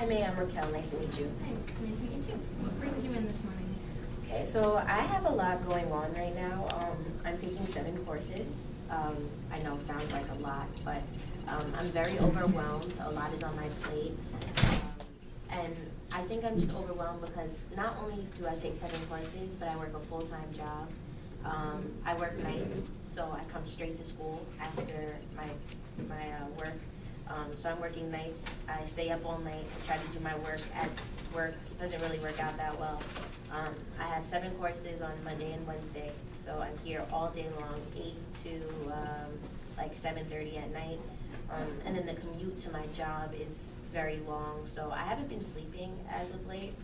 Hi, May. I'm Raquel. Nice to meet you. Hi, nice to meet you too. What brings you in this morning? Okay, so I have a lot going on right now. I'm taking 7 courses. I know it sounds like a lot, but I'm very overwhelmed. A lot is on my plate. And I think I'm just overwhelmed because not only do I take 7 courses, but I work a full-time job. I work nights, so I come straight to school after my work. So I'm working nights. I stay up all night. I try to do my work at work. It doesn't really work out that well. I have 7 courses on Monday and Wednesday. So I'm here all day long, 8 to like 7:30 at night. And then the commute to my job is very long. So I haven't been sleeping as of late.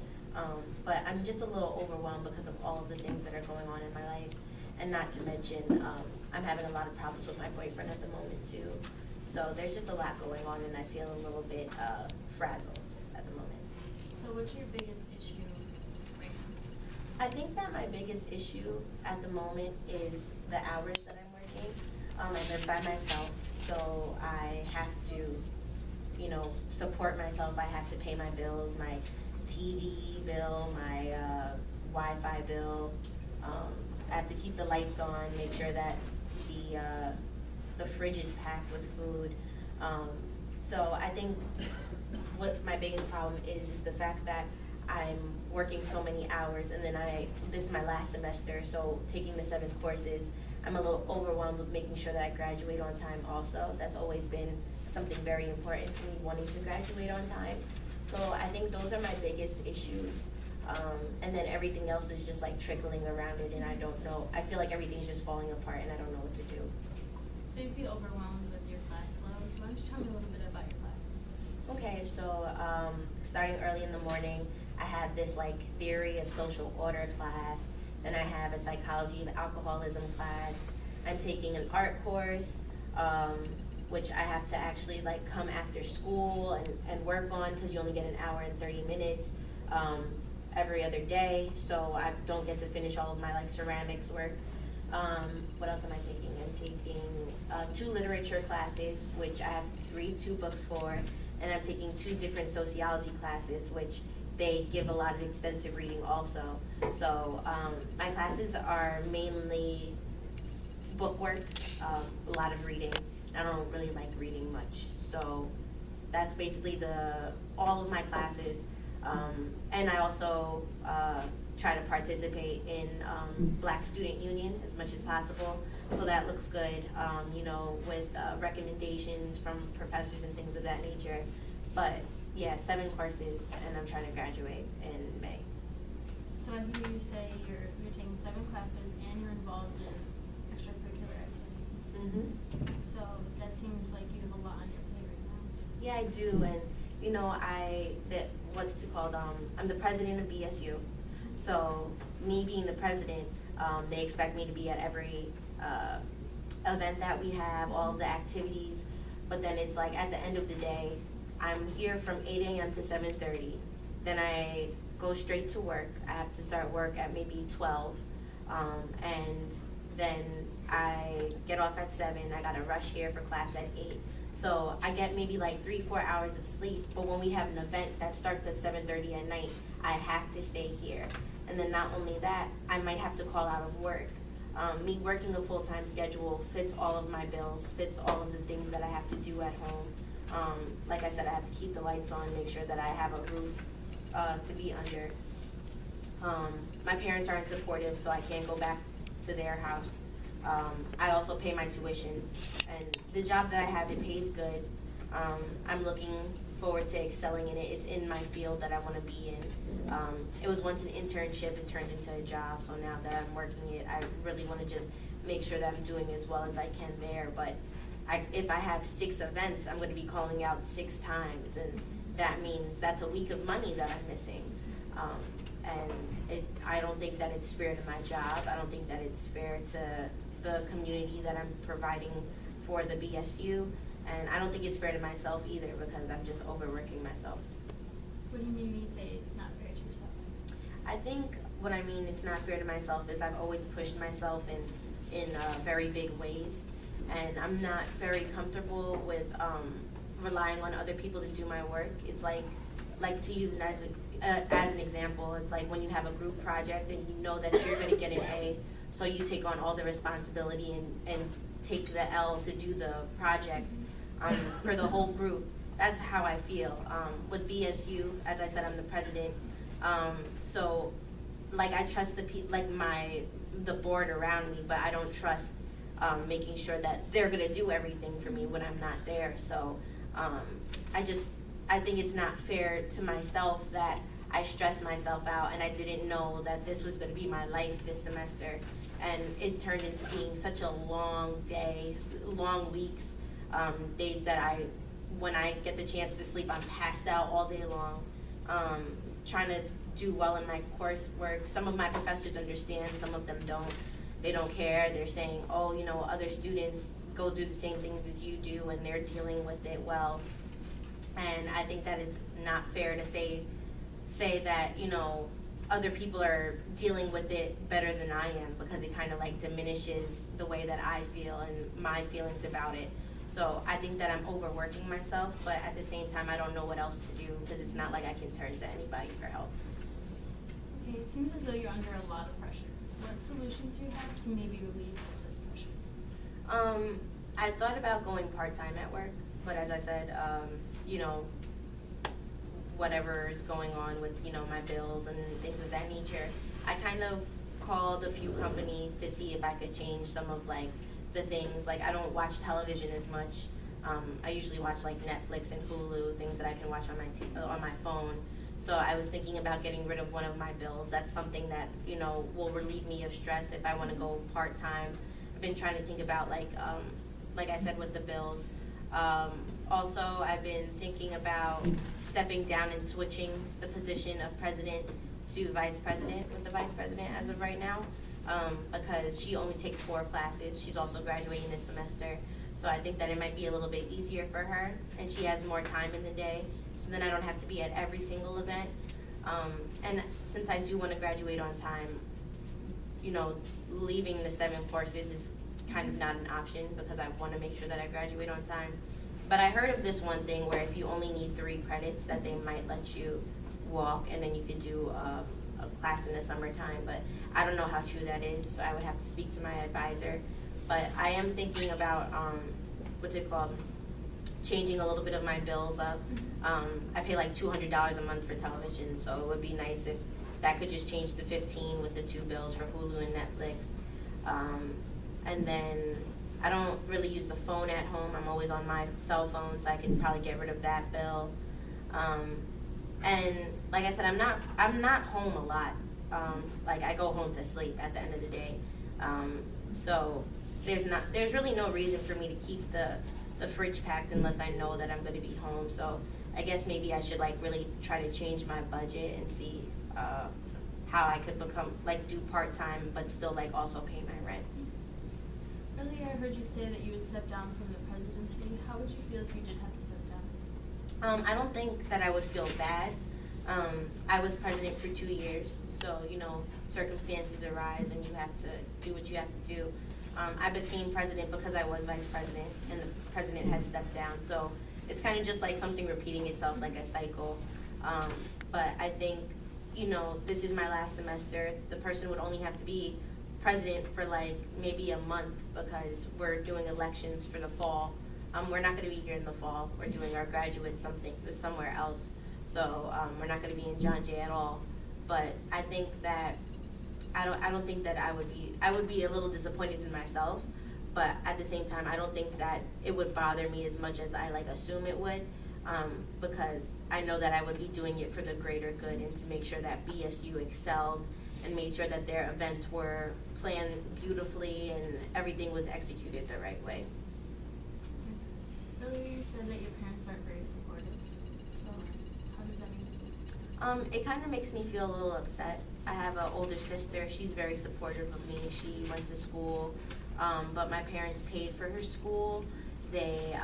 But I'm just a little overwhelmed because of all of the things that are going on in my life. And not to mention, I'm having a lot of problems with my boyfriend at the moment too. So there's just a lot going on, and I feel a little bit frazzled at the moment. So what's your biggest issue right now? I think that my biggest issue at the moment is the hours that I'm working. I live by myself, so I have to, support myself. I have to pay my bills, my TV bill, my Wi-Fi bill. I have to keep the lights on, make sure that the fridge is packed with food. So I think what my biggest problem is the fact that I'm working so many hours, and then this is my last semester, so taking the 7 courses, I'm a little overwhelmed with making sure that I graduate on time also. That's always been something very important to me, wanting to graduate on time. So I think those are my biggest issues. And then everything else is just like trickling around it, and I don't know. I feel like everything's just falling apart, and I don't know what to do. So you'd be overwhelmed with your class load. Why don't you tell me a little bit about your classes? Okay, so starting early in the morning, I have this like theory of social order class. Then I have a psychology of alcoholism class. I'm taking an art course, which I have to actually like come after school and work on, because you only get an hour and 30 minutes every other day. So I don't get to finish all of my like ceramics work. What else am I taking? I'm taking 2 literature classes, which I have to read 2 books for, and I'm taking 2 different sociology classes, which they give a lot of extensive reading also. So my classes are mainly book work, a lot of reading. I don't really like reading much, so that's basically all of my classes. And I also try to participate in Black Student Union as much as possible. So that looks good, with recommendations from professors and things of that nature. But yeah, 7 courses, and I'm trying to graduate in May. So I hear you say you're taking 7 classes and you're involved in extracurricular activities. So that seems like you have a lot on your plate right now. Yeah, I do, and what's it called? I'm the president of BSU. So me being the president, they expect me to be at every event that we have, all of the activities. But then it's like at the end of the day, I'm here from 8 a.m. to 7:30. Then I go straight to work. I have to start work at maybe 12. And then I get off at 7. I gotta rush here for class at 8. So I get maybe like 3-4 hours of sleep, but when we have an event that starts at 7:30 at night, I have to stay here. And then not only that, I might have to call out of work. Me working a full-time schedule fits all of my bills, fits all of the things that I have to do at home. Like I said, I have to keep the lights on, make sure that I have a roof to be under. My parents aren't supportive, so I can't go back to their house. I also pay my tuition, and the job that I have, it pays good. I'm looking forward to excelling in it. It's in my field that I want to be in. It was once an internship, it turned into a job, so now that I'm working it, I really want to just make sure that I'm doing as well as I can there. But if I have 6 events, I'm going to be calling out 6 times, and that means that's a week of money that I'm missing. I don't think that it's fair to my job. I don't think that it's fair to the community that I'm providing for the BSU, and I don't think it's fair to myself either, because I'm just overworking myself. What do you mean when you say it's not fair to yourself? I think what I mean it's not fair to myself is I've always pushed myself in very big ways, and I'm not very comfortable with relying on other people to do my work. It's like like to use it as an example, it's like when you have a group project and you know that you're gonna get an A, so you take on all the responsibility and take the L to do the project for the whole group. That's how I feel. With BSU, as I said, I'm the president, so like I trust the board around me, but I don't trust making sure that they're gonna do everything for me when I'm not there. So I think it's not fair to myself that I stressed myself out and I didn't know that this was gonna be my life this semester. And it turned into being such a long day, long weeks, days that when I get the chance to sleep, I'm passed out all day long, trying to do well in my coursework. Some of my professors understand, some of them don't. They don't care. They're saying, oh, you know, other students go through the same things as you do and they're dealing with it well. And I think that it's not fair to say that, you know, other people are dealing with it better than I am, because it kind of like diminishes the way that I feel and my feelings about it. So I think that I'm overworking myself, but at the same time, I don't know what else to do, because it's not like I can turn to anybody for help. Okay, it seems as though you're under a lot of pressure. What solutions do you have to maybe relieve some of this pressure? I thought about going part-time at work, but as I said, you know, whatever is going on with, you know, my bills and things of that nature, I kind of called a few companies to see if I could change some of like the things. Like I don't watch television as much. I usually watch like Netflix and Hulu, things that I can watch on my phone. So I was thinking about getting rid of one of my bills. That's something that, you know, will relieve me of stress if I want to go part-time. I've been trying to think about like I said, with the bills. Also, I've been thinking about stepping down and switching the position of president to vice president with the vice president as of right now, because she only takes 4 classes. She's also graduating this semester. So I think that it might be a little bit easier for her, and she has more time in the day, so then I don't have to be at every single event. And since I do want to graduate on time, you know, leaving the 7 courses is kind of not an option, because I want to make sure that I graduate on time. But I heard of this one thing where if you only need 3 credits, that they might let you walk, and then you could do a class in the summertime. But I don't know how true that is, so I would have to speak to my advisor. But I am thinking about, changing a little bit of my bills up. I pay like $200 a month for television, so it would be nice if that could just change to $15 with the 2 bills for Hulu and Netflix. And then I don't really use the phone at home. I'm always on my cell phone, so I can probably get rid of that bill. And like I said, I'm not home a lot. Like I go home to sleep at the end of the day. So there's really no reason for me to keep the fridge packed unless I know that I'm going to be home. So I guess maybe I should like really try to change my budget and see how I could do part-time but still like also pay my rent. Earlier I heard you say that you would step down from the presidency. How would you feel if you did have to step down? I don't think that I would feel bad. I was president for 2 years, so you know, circumstances arise and you have to do what you have to do. I became president because I was vice president and the president had stepped down, so it's kind of just like something repeating itself, like a cycle. But I think, you know, this is my last semester. The person would only have to be president for like maybe a month, because we're doing elections for the fall. We're not going to be here in the fall. We're doing our graduate somewhere else. So we're not going to be in John Jay at all. But I think that I don't think that I would be a little disappointed in myself, but at the same time, I don't think that it would bother me as much as I like assume it would, because I know that I would be doing it for the greater good and to make sure that BSU excelled and made sure that their events were planned beautifully and everything was executed the right way. Earlier you said that your parents aren't very supportive, so how does that make you feel? It kind of makes me feel a little upset. I have an older sister. She's very supportive of me. She went to school, but my parents paid for her school. They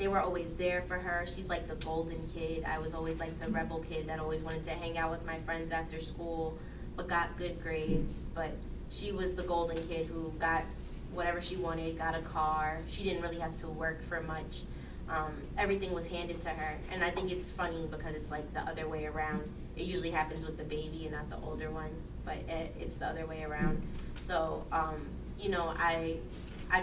were always there for her. She's like the golden kid. I was always like the rebel kid that always wanted to hang out with my friends after school, but got good grades. But she was the golden kid who got whatever she wanted, got a car. She didn't really have to work for much. everything was handed to her. And I think it's funny because it's like the other way around. It usually happens with the baby and not the older one, but it's the other way around. So, you know, I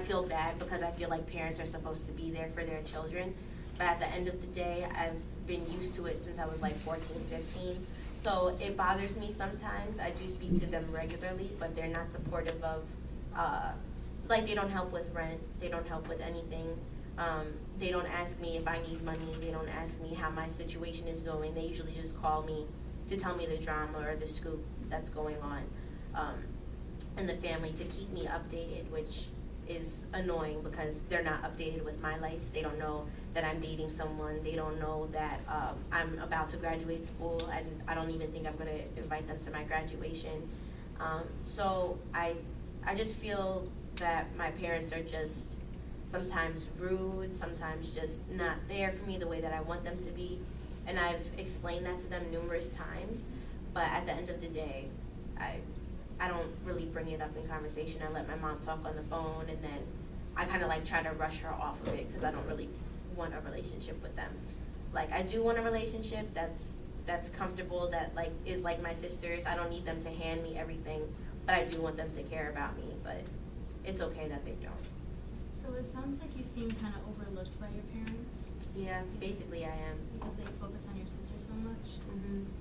feel bad because I feel like parents are supposed to be there for their children. But at the end of the day, I've been used to it since I was like 14, 15. So it bothers me sometimes. I do speak to them regularly, but they're not supportive of, like they don't help with rent. They don't help with anything. They don't ask me if I need money. They don't ask me how my situation is going. They usually just call me to tell me the drama or the scoop that's going on in the family to keep me updated, which is annoying because they're not updated with my life. They don't know that I'm dating someone. They don't know that I'm about to graduate school, and I don't even think I'm going to invite them to my graduation. So I just feel that my parents are just sometimes rude, sometimes just not there for me the way that I want them to be. And I've explained that to them numerous times, but at the end of the day, I don't really bring it up in conversation. I let my mom talk on the phone, and then I kind of like try to rush her off of it because I don't really want a relationship with them. Like I do want a relationship that's comfortable, that like is like my sisters. I don't need them to hand me everything, but I do want them to care about me. But it's okay that they don't. So it sounds like you seem kind of overlooked by your parents. Yeah, basically I am. Because they focus on your sister so much.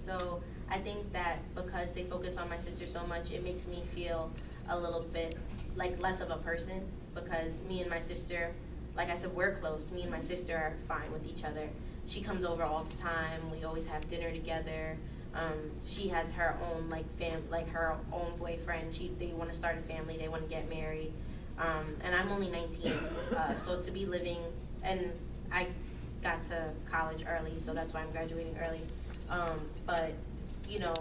So I think that because they focus on my sister so much, it makes me feel a little bit like less of a person, because me and my sister, like I said, we're close. Me and my sister are fine with each other. She comes over all the time. We always have dinner together. She has her own like her own boyfriend. They want to start a family. They want to get married. And I'm only 19, so to be living, and I got to college early, so that's why I'm graduating early. But you know,